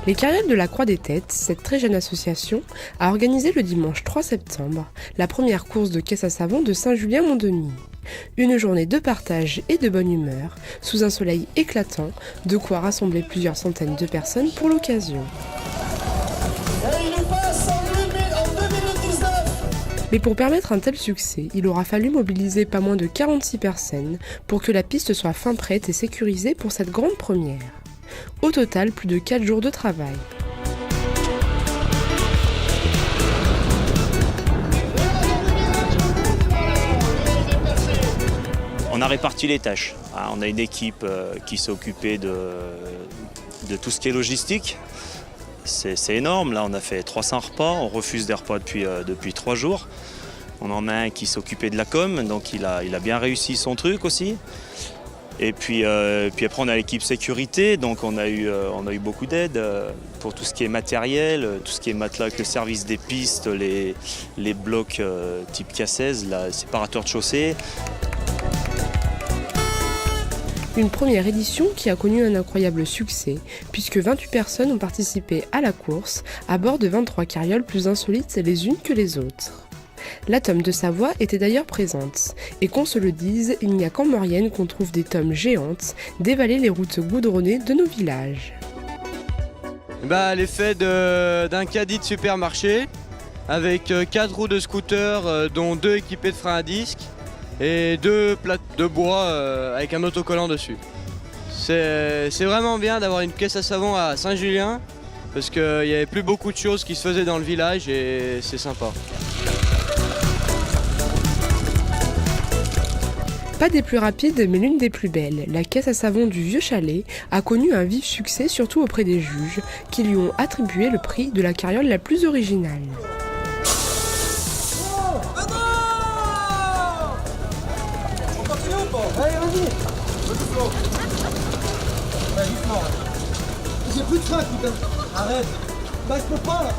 Les Carrioles de la Croix des Têtes, cette très jeune association, a organisé le dimanche 3 septembre la première course de caisse à savon de Saint-Julien-Mont-Denis. Une journée de partage et de bonne humeur, sous un soleil éclatant, de quoi rassembler plusieurs centaines de personnes pour l'occasion. Mais pour permettre un tel succès, il aura fallu mobiliser pas moins de 46 personnes pour que la piste soit fin prête et sécurisée pour cette grande première. Au total, plus de 4 jours de travail. On a réparti les tâches. On a une équipe qui s'est occupée de tout ce qui est logistique. C'est énorme, là on a fait 300 repas, on refuse des repas depuis 3 jours. On en a un qui s'occupait de la com, donc il a bien réussi son truc aussi. Et puis après on a l'équipe sécurité, donc on a eu beaucoup d'aide pour tout ce qui est matériel, tout ce qui est matelas avec le service des pistes, les blocs type K16, les séparateurs de chaussée. Une première édition qui a connu un incroyable succès, puisque 28 personnes ont participé à la course, à bord de 23 carrioles plus insolites les unes que les autres. La tome de Savoie était d'ailleurs présente, et qu'on se le dise, il n'y a qu'en Maurienne qu'on trouve des tomes géantes dévaler les routes goudronnées de nos villages. L'effet d'un caddie de supermarché, avec 4 roues de scooter, dont 2 équipées de freins à disque, et 2 plates de bois avec un autocollant dessus. C'est vraiment bien d'avoir une caisse à savon à Saint-Julien parce qu'il n'y avait plus beaucoup de choses qui se faisaient dans le village et c'est sympa. Pas des plus rapides mais l'une des plus belles, la caisse à savon du Vieux Chalet a connu un vif succès surtout auprès des juges qui lui ont attribué le prix de la carriole la plus originale. Allez, vas-y. J'ai plus de frein, putain. Arrête. Je peux pas, là.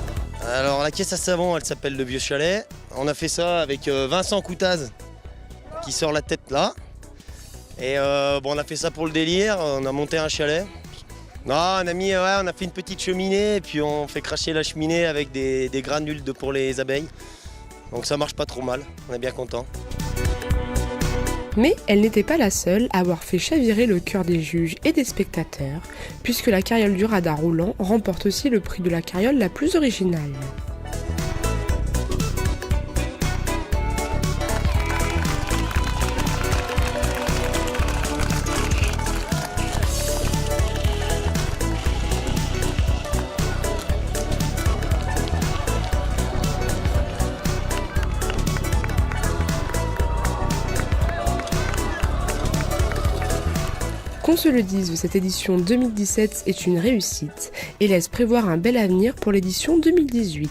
Alors, la caisse à savon, elle s'appelle le Vieux Chalet. On a fait ça avec Vincent Coutaz, qui sort la tête là. Et on a fait ça pour le délire. On a monté un chalet. Non, on a fait une petite cheminée, et puis on fait cracher la cheminée avec des granules pour les abeilles. Donc ça marche pas trop mal. On est bien content. Mais elle n'était pas la seule à avoir fait chavirer le cœur des juges et des spectateurs, puisque la carriole du radar roulant remporte aussi le prix de la carriole la plus originale. Qu'on se le dise, cette édition 2017 est une réussite et laisse prévoir un bel avenir pour l'édition 2018.